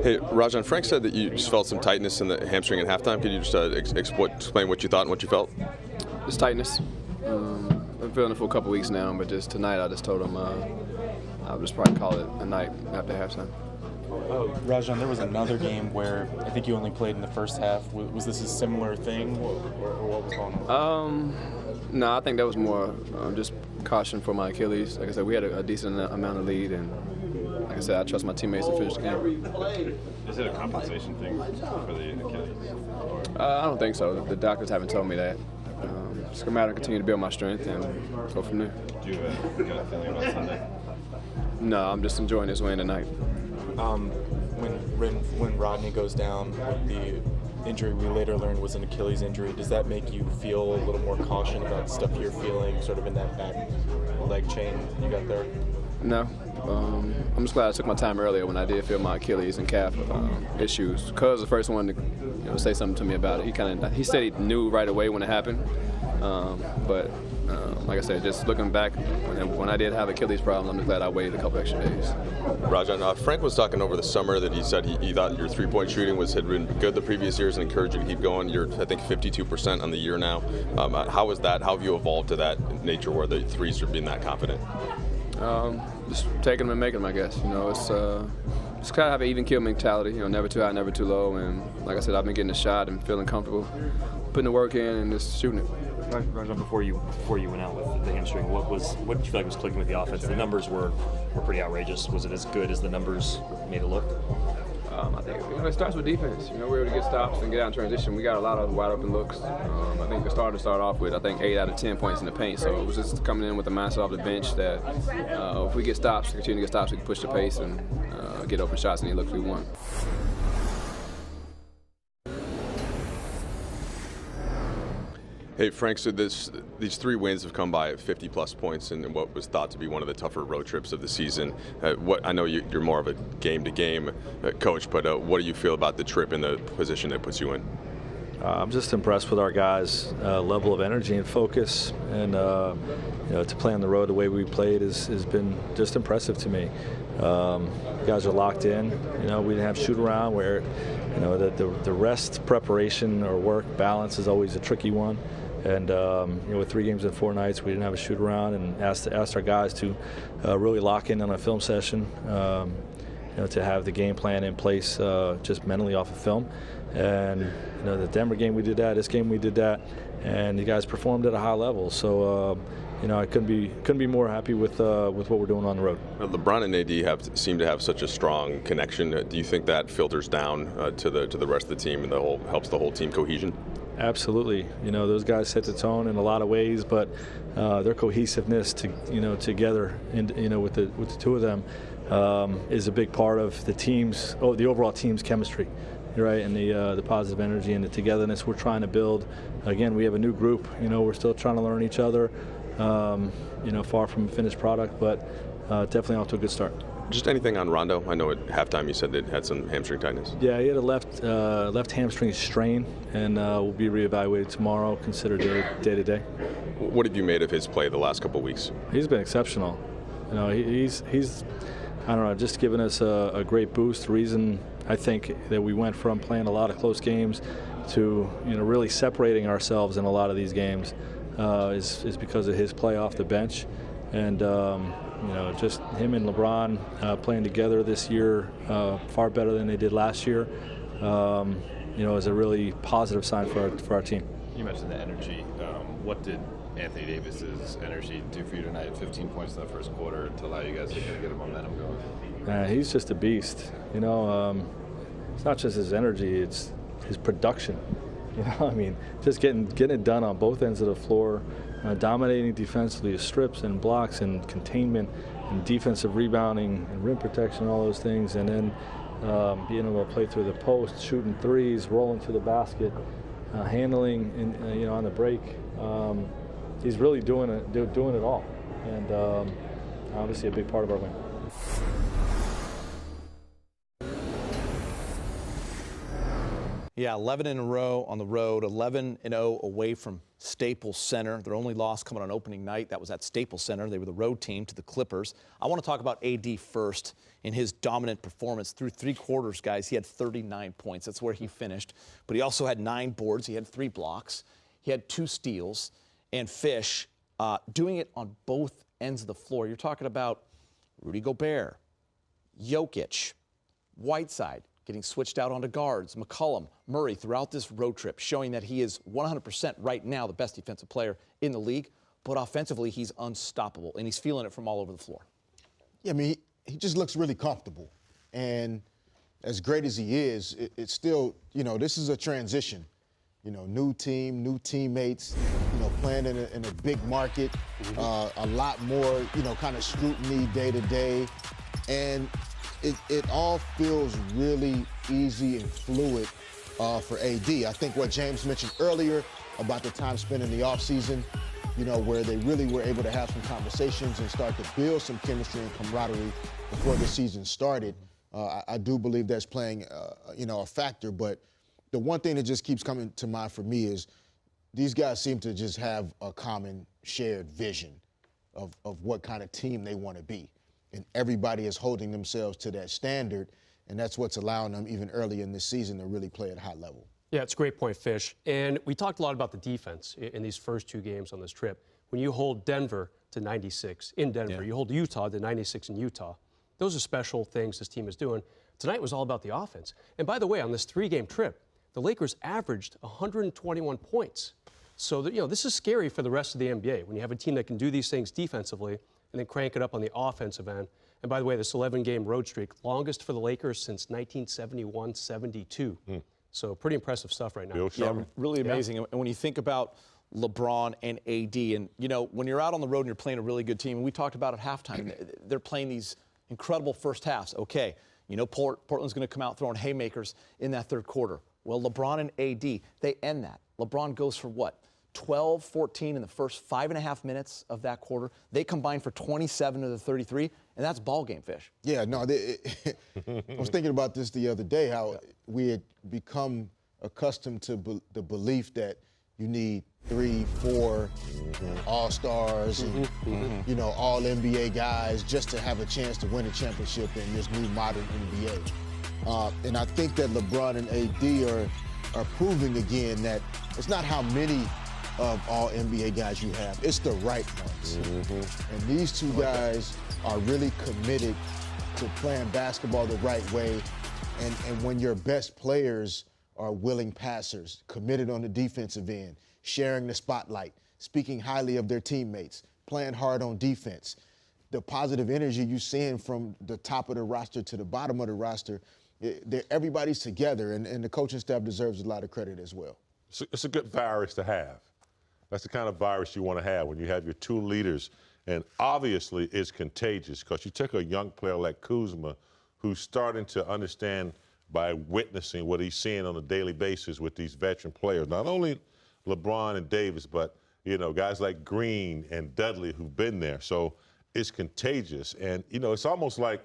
Hey, Rajon, Frank said that you just felt some tightness in the hamstring at halftime. Could you just explain what you thought and what you felt? Just tightness. I've been feeling it for a couple weeks now, but just tonight I just told him I'll just probably call it a night after halftime. Rajon, there was another game where I think you only played in the first half. Was this a similar thing, or what was going on? No, I think that was more just caution for my Achilles. Like I said, we had a decent amount of lead, and like I said, I trust my teammates to finish the game. Is it a compensation thing for the Achilles? I don't think so. The doctors haven't told me that. It's a matter of continue to build my strength and go from there. Do you have a good feeling about Sunday? No, I'm just enjoying this win tonight. When Rodney goes down, the injury we later learned was an Achilles injury, does that make you feel a little more caution about stuff you're feeling sort of in that back leg chain you got there? No. I'm just glad I took my time earlier when I did feel my Achilles and calf issues. Cuz was the first one to say something to me about it. He said he knew right away when it happened, but like I said, just looking back, when I did have Achilles problems, I'm just glad I waited a couple extra days. Rajon, Frank was talking over the summer that he said he thought your three-point shooting had been good the previous years and encouraged you to keep going. You're, I think, 52% on the year now. How is that? How have you evolved to that nature where the threes are being that confident? Just taking them and making them, I guess. You know, it's kind of have an even kill mentality. You know, never too high, never too low. And like I said, I've been getting a shot and feeling comfortable, putting the work in and just shooting it. Rajon, before you went out with the hamstring, what did you feel like was clicking with the offense? The numbers were pretty outrageous. Was it as good as the numbers made it look? I think it starts with defense. You know, we're able to get stops and get out in transition. We got a lot of wide open looks. I think we started off with 8 out of 10 points in the paint. So it was just coming in with the mindset off the bench that if we get stops, continue to get stops, we can push the pace and get open shots and looks we want. Hey, Frank, so these 3 wins have come by at 50-plus points in what was thought to be one of the tougher road trips of the season. I know you're more of a game-to-game coach, but what do you feel about the trip and the position that puts you in? I'm just impressed with our guys' level of energy and focus, and to play on the road the way we played has been just impressive to me. Guys are locked in. We didn't have shoot around where the rest preparation or work balance is always a tricky one. And with 3 games in 4 nights, we didn't have a shoot around, and asked our guys to really lock in on a film session, to have the game plan in place just mentally off of film. And the Denver game we did that, this game we did that, and the guys performed at a high level. So I couldn't be more happy with what we're doing on the road. LeBron and AD seem to have such a strong connection. Do you think that filters down to the rest of the team and helps the whole team cohesion? Absolutely. Those guys set the tone in a lot of ways, but their cohesiveness together with the 2 of them is a big part of the overall team's chemistry, right? And the positive energy and the togetherness we're trying to build. Again, we have a new group. We're still trying to learn each other. Far from a finished product, but definitely off to a good start. Just anything on Rondo? I know at halftime you said it had some hamstring tightness. Yeah, he had a left hamstring strain, and will be reevaluated tomorrow, considered day to day. What have you made of his play the last couple of weeks? He's been exceptional. He's I don't know, just given us a great boost. The reason I think that we went from playing a lot of close games to really separating ourselves in a lot of these games is because of his play off the bench. And just him and LeBron playing together this year far better than they did last year, is a really positive sign for our team. You mentioned the energy. What did Anthony Davis's energy do for you tonight? 15 points in the first quarter to allow you guys to get a momentum going. He's just a beast. It's not just his energy; it's his production. Just getting it done on both ends of the floor. Dominating defensively with strips and blocks and containment and defensive rebounding and rim protection, all those things, and then being able to play through the post, shooting threes, rolling to the basket, handling on the break. He's really doing it all, and obviously a big part of our win. Yeah, 11 in a row on the road, 11-0 away from Staples Center. Their only loss coming on opening night, that was at Staples Center. They were the road team to the Clippers. I want to talk about AD first in his dominant performance. Through 3 quarters, guys, he had 39 points. That's where he finished. But he also had 9 boards. He had 3 blocks. He had 2 steals. And Fish doing it on both ends of the floor. You're talking about Rudy Gobert, Jokic, Whiteside getting switched out onto guards, McCollum, Murray throughout this road trip, showing that he is 100% right now the best defensive player in the league. But offensively, he's unstoppable, and he's feeling it from all over the floor. Yeah, I mean, he just looks really comfortable. And as great as he is, it's still, you know, this is a transition. You know, new team, new teammates, you know, playing in a big market, a lot more, you know, kind of scrutiny day to day. And it all feels really easy and fluid for AD. I think what James mentioned earlier about the time spent in the offseason, you know, where they really were able to have some conversations and start to build some chemistry and camaraderie before the season started. I do believe that's playing, you know, a factor. But the one thing that just keeps coming to mind for me is these guys seem to just have a common shared vision of what kind of team they want to be. And everybody is holding themselves to that standard, and that's what's allowing them even early in this season to really play at a high level. Yeah, it's a great point, Fish. And we talked a lot about the defense in these first 2 games on this trip. When you hold Denver to 96 in Denver, you hold Utah to 96 in Utah. Those are special things this team is doing. Tonight was all about the offense. And by the way, on this 3-game trip, the Lakers averaged 121 points. So, you know, this is scary for the rest of the NBA when you have a team that can do these things defensively and then crank it up on the offensive end. And by the way, this 11-game road streak, longest for the Lakers since 1971-72. So pretty impressive stuff right now. Yeah, really amazing. And when you think about LeBron and AD, and, you know, when you're out on the road and you're playing a really good team, and we talked about at halftime, they're playing these incredible first halves. Okay, you know, Portland's going to come out throwing haymakers in that 3rd quarter. Well, LeBron and AD, they end that. LeBron goes for what? 12, 14 in the first 5.5 minutes of that quarter. They combine for 27 of the 33, and that's ball game, Fish. Yeah, no, I was thinking about this the other day, how we had become accustomed to the belief that you need 3, 4 all-stars and, you know, all NBA guys just to have a chance to win a championship in this new modern NBA. And I think that LeBron and AD are proving again that it's not how many of all NBA guys you have, it's the right ones. And these 2 guys are really committed to playing basketball the right way. And when your best players are willing passers, committed on the defensive end, sharing the spotlight, speaking highly of their teammates, playing hard on defense, the positive energy you're seeing from the top of the roster to the bottom of the roster, everybody's together, and the coaching staff deserves a lot of credit as well. It's a good virus to have. That's the kind of virus you want to have when you have your 2 leaders. And obviously it's contagious because you take a young player like Kuzma who's starting to understand by witnessing what he's seeing on a daily basis with these veteran players. Not only LeBron and Davis, but, you know, guys like Green and Dudley who've been there. So it's contagious. And, you know, it's almost like,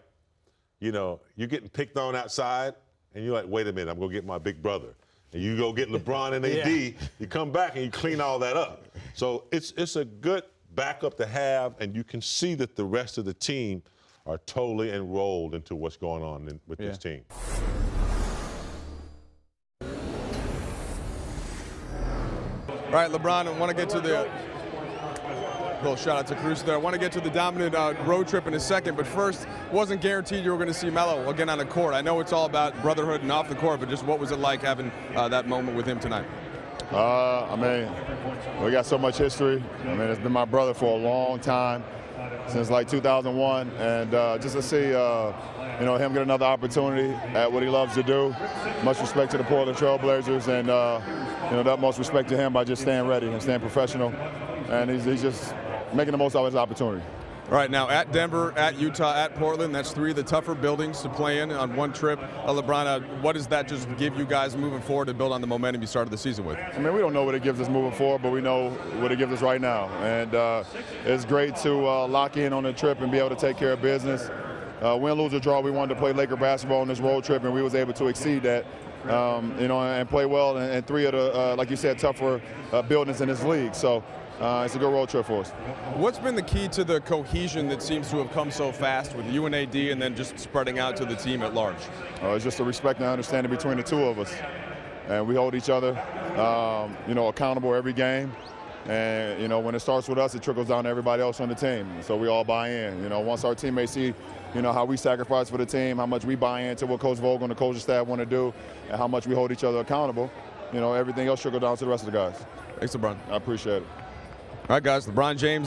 you know, you're getting picked on outside and you're like, wait a minute, I'm going to get my big brother. And you go get LeBron and AD, you come back and you clean all that up. So it's a good backup to have, and you can see that the rest of the team are totally enrolled into what's going on with this team. All right, LeBron, I want to get to the little shout out to Cruz there. I want to get to the dominant road trip in a second, but first, wasn't guaranteed you were going to see Melo again on the court. I know it's all about brotherhood and off the court, but just what was it like having that moment with him tonight? I mean, we got so much history. I mean, it's been my brother for a long time, since like 2001, and just to see, you know, him get another opportunity at what he loves to do. Much respect to the Portland Trailblazers, and you know, the utmost respect to him by just staying ready and staying professional, and he's just making the most of his opportunity. All right, now at Denver, at Utah, at Portland, that's 3 of the tougher buildings to play in on one trip. LeBron, what does that just give you guys moving forward to build on the momentum you started the season with? I mean, we don't know what it gives us moving forward, but we know what it gives us right now. And it's great to lock in on the trip and be able to take care of business. win, lose, or draw, we wanted to play Laker basketball on this road trip, and we was able to exceed that, and play well in 3 of the, like you said, tougher buildings in this league. So it's a good road trip for us. What's been the key to the cohesion that seems to have come so fast with you and AD and then just spreading out to the team at large? It's just the respect and understanding between the 2 of us. And we hold each other, accountable every game. And, when it starts with us, it trickles down to everybody else on the team. So we all buy in. Once our teammates see, how we sacrifice for the team, how much we buy into what Coach Vogel and the coaching staff want to do, and how much we hold each other accountable, everything else trickles down to the rest of the guys. Thanks, LeBron. I appreciate it. All right, guys, LeBron James.